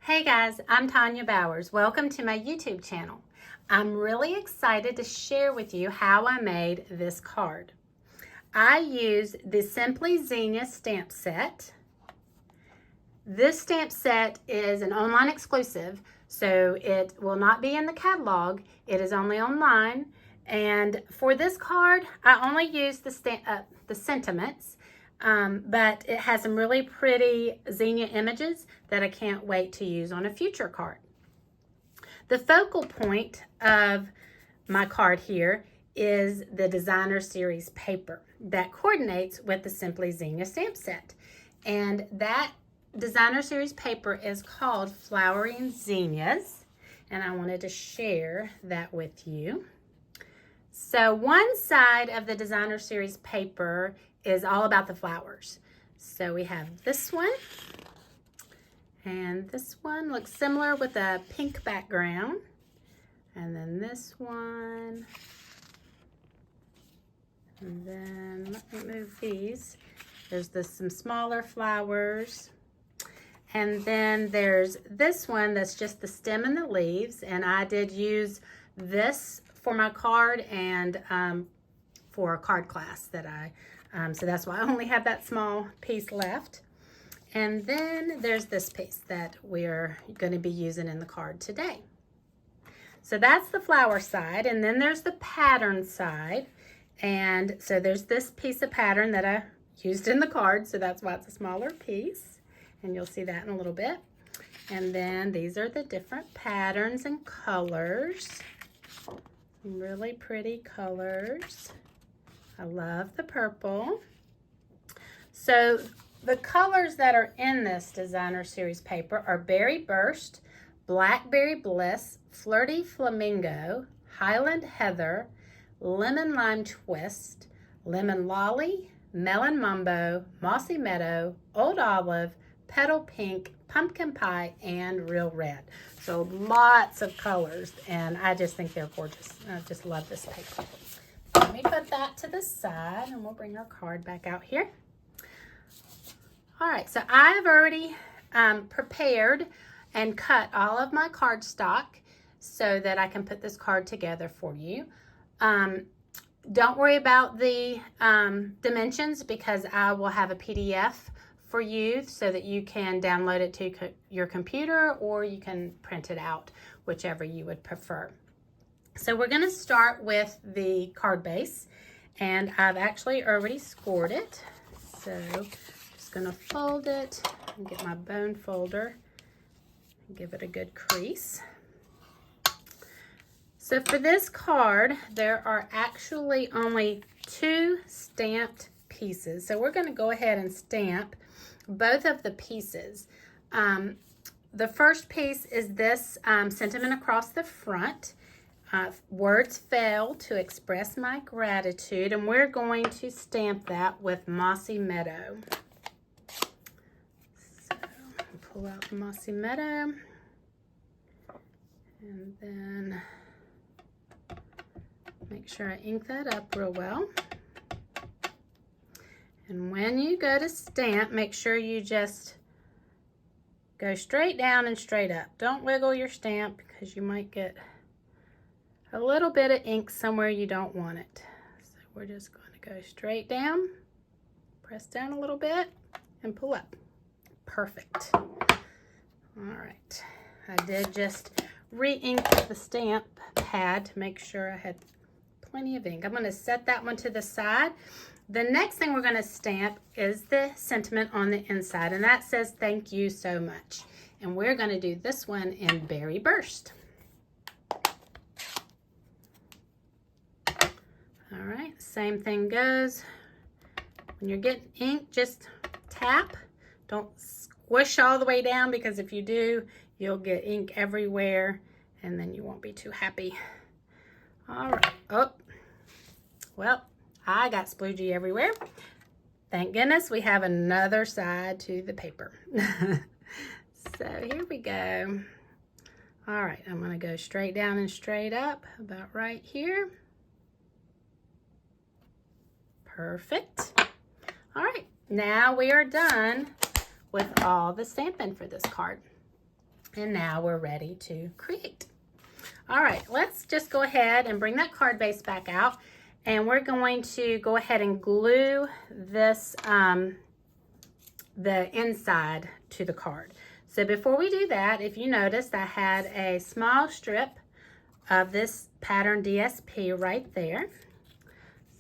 Hey guys, I'm Tonya Bowers. Welcome to my YouTube channel. I'm really excited to share with you how I made this card. I used the Simply Zinnias stamp set. This stamp set is an online exclusive, so it will not be in the catalog. It is only online. And for this card, I only used the sentiments. But it has some really pretty zinnia images that I can't wait to use on a future card. The focal point of my card here is the designer series paper that coordinates with the Simply Zinnia stamp set. And that designer series paper is called Flowering Zinnias, and I wanted to share that with you. So one side of the designer series paper is all about the flowers. So we have this one, and this one looks similar with a pink background. And then this one, and then let me move these. There's some smaller flowers. And then there's this one that's just the stem and the leaves, and I did use this for my card and for a card class that so that's why I only have that small piece left. And then there's this piece that we're going to be using in the card today. So that's the flower side, and then there's the pattern side. And so there's this piece of pattern that I used in the card, so that's why it's a smaller piece. And you'll see that in a little bit. And then these are the different patterns and colors. Some really pretty colors. I love the purple. So the colors that are in this designer series paper are Berry Burst, Blackberry Bliss, Flirty Flamingo, Highland Heather, Lemon Lime Twist, Lemon Lolly, Melon Mumbo, Mossy Meadow, Old Olive, Petal Pink, Pumpkin Pie, and Real Red. So lots of colors, and I just think they're gorgeous. I just love this paper. Let me put that to the side, and we'll bring our card back out here. All right, so I've already prepared and cut all of my cardstock so that I can put this card together for you. Don't worry about the dimensions, because I will have a PDF for you so that you can download it to your computer, or you can print it out, whichever you would prefer. So we're going to start with the card base, and I've actually already scored it. So I'm just going to fold it and get my bone folder and give it a good crease. So for this card, there are actually only 2 stamped pieces. So we're going to go ahead and stamp both of the pieces. The first piece is this sentiment across the front. Words fail to express my gratitude, and we're going to stamp that with Mossy Meadow. So pull out the Mossy Meadow, and then make sure I ink that up real well. And when you go to stamp, make sure you just go straight down and straight up. Don't wiggle your stamp, because you might get a little bit of ink somewhere you don't want it. So we're just going to go straight down, press down a little bit, and pull up. Perfect. All right. I did just re-ink the stamp pad to make sure I had plenty of ink. I'm going to set that one to the side. The next thing we're going to stamp is the sentiment on the inside, and that says thank you so much. And we're going to do this one in Berry Burst. All right, same thing goes. When you're getting ink, just tap. Don't squish all the way down, because if you do, you'll get ink everywhere, and then you won't be too happy. All right. Oh, well, I got sploogey everywhere. Thank goodness we have another side to the paper. So here we go. All right, I'm going to go straight down and straight up, about right here. Perfect. All right, now we are done with all the stamping for this card. And now we're ready to create. All right, let's just go ahead and bring that card base back out. And we're going to go ahead and glue this, the inside to the card. So before we do that, if you noticed, I had a small strip of this pattern DSP right there.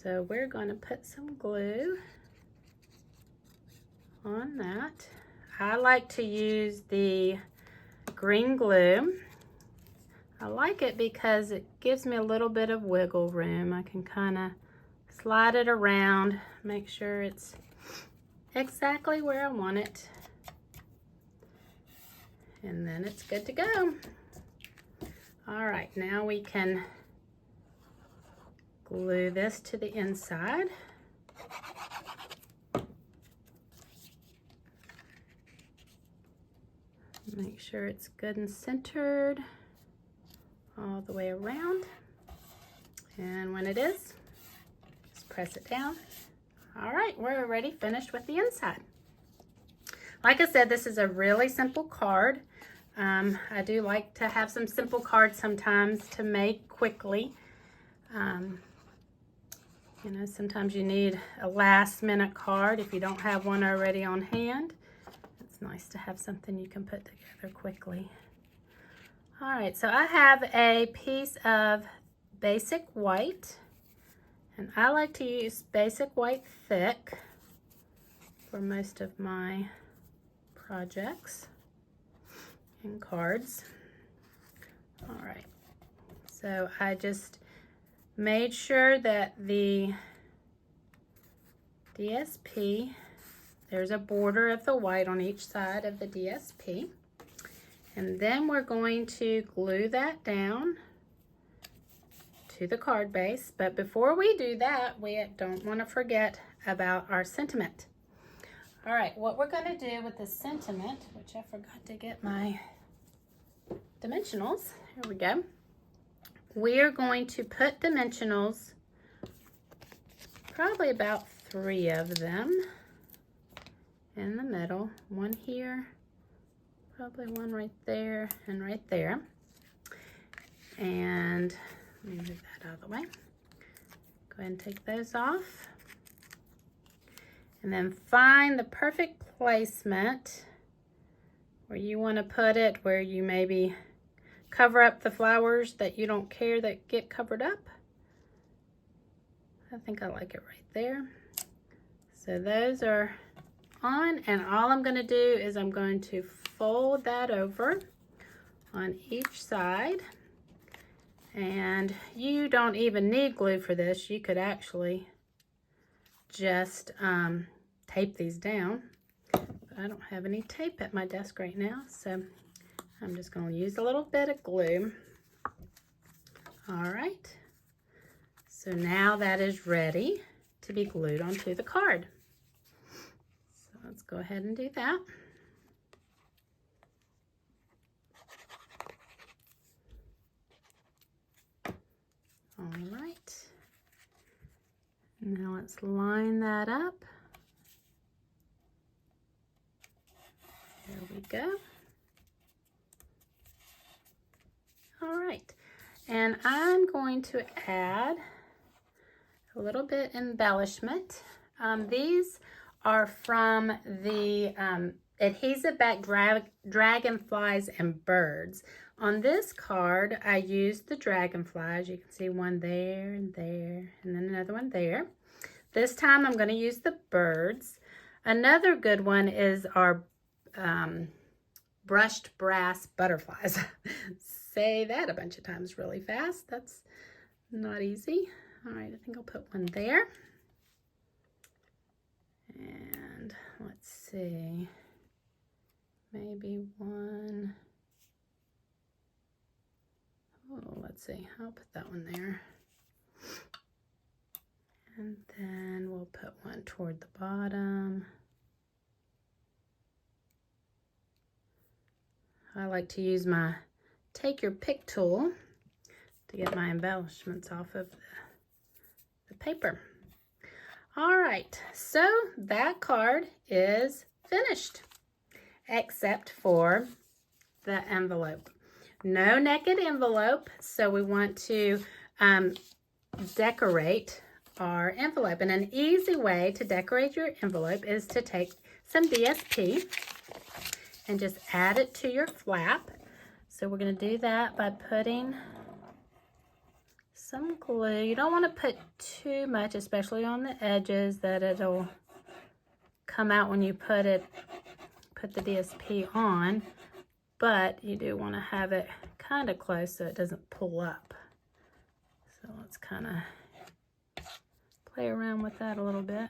So we're going to put some glue on that. I like to use the green glue. I like it because it gives me a little bit of wiggle room. I can kind of slide it around, make sure it's exactly where I want it. And then it's good to go. All right, now we can glue this to the inside. Make sure it's good and centered all the way around. And when it is, just press it down. All right, we're already finished with the inside. Like I said, this is a really simple card. I do like to have some simple cards sometimes to make quickly. You know, sometimes you need a last minute card if you don't have one already on hand. It's nice to have something you can put together quickly. All right, so I have a piece of basic white, and I like to use basic white thick for most of my projects and cards. All right, so I just made sure that the DSP, there's a border of the white on each side of the DSP. And then we're going to glue that down to the card base. But before we do that, we don't want to forget about our sentiment. All right, what we're going to do with the sentiment, which I forgot to get my dimensionals. Here we go. We are going to put dimensionals, probably about 3 of them in the middle. One here, probably one right there and right there. And let me move that out of the way. Go ahead and take those off. And then find the perfect placement where you want to put it, where you maybe cover up the flowers that you don't care that get covered up. I think I like it right there. So those are on, and all I'm going to do is I'm going to fold that over on each side. And you don't even need glue for this. You could actually just tape these down. But I don't have any tape at my desk right now, so I'm just going to use a little bit of glue. All right. So now that is ready to be glued onto the card. So let's go ahead and do that. All right. Now let's line that up. There we go. All right, and I'm going to add a little bit embellishment. These are from the Adhesive Back Dragonflies and Birds. On this card, I used the dragonflies. You can see one there, and then another one there. This time, I'm going to use the birds. Another good one is our brushed brass butterflies. Say that a bunch of times really fast. That's not easy. All right, I think I'll put one there. And let's see, maybe one. Oh, let's see, I'll put that one there. And then we'll put one toward the bottom. I like to use my take your pick tool to get my embellishments off of the paper. All right, so that card is finished, except for the envelope. No naked envelope, so we want to decorate our envelope. And an easy way to decorate your envelope is to take some DSP and just add it to your flap. So we're going to do that by putting some glue. You don't want to put too much, especially on the edges, that it'll come out when you put the DSP on, but you do want to have it kind of close so it doesn't pull up. So let's kind of play around with that a little bit.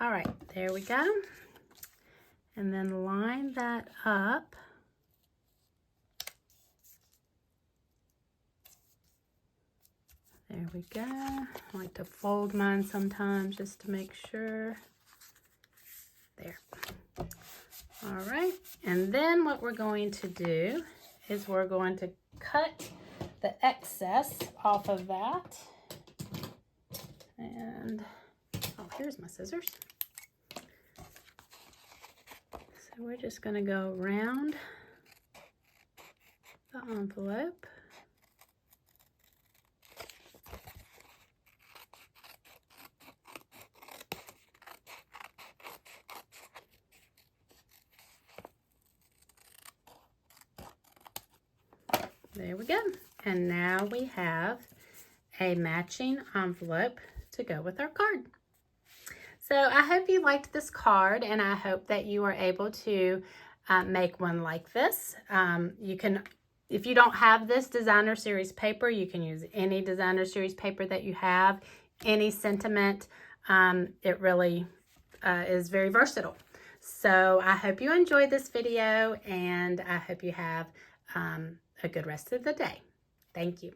All right, there we go. And then line that up. There we go. I like to fold mine sometimes just to make sure. There. All right, and then what we're going to do is we're going to cut the excess off of that. And, oh, here's my scissors. So we're just going to go around the envelope. There we go. And now we have a matching envelope to go with our card. So I hope you liked this card, and I hope that you are able to make one like this. You can, if you don't have this designer series paper, you can use any designer series paper that you have, any sentiment. It really is very versatile. So I hope you enjoyed this video, and I hope you have a good rest of the day. Thank you.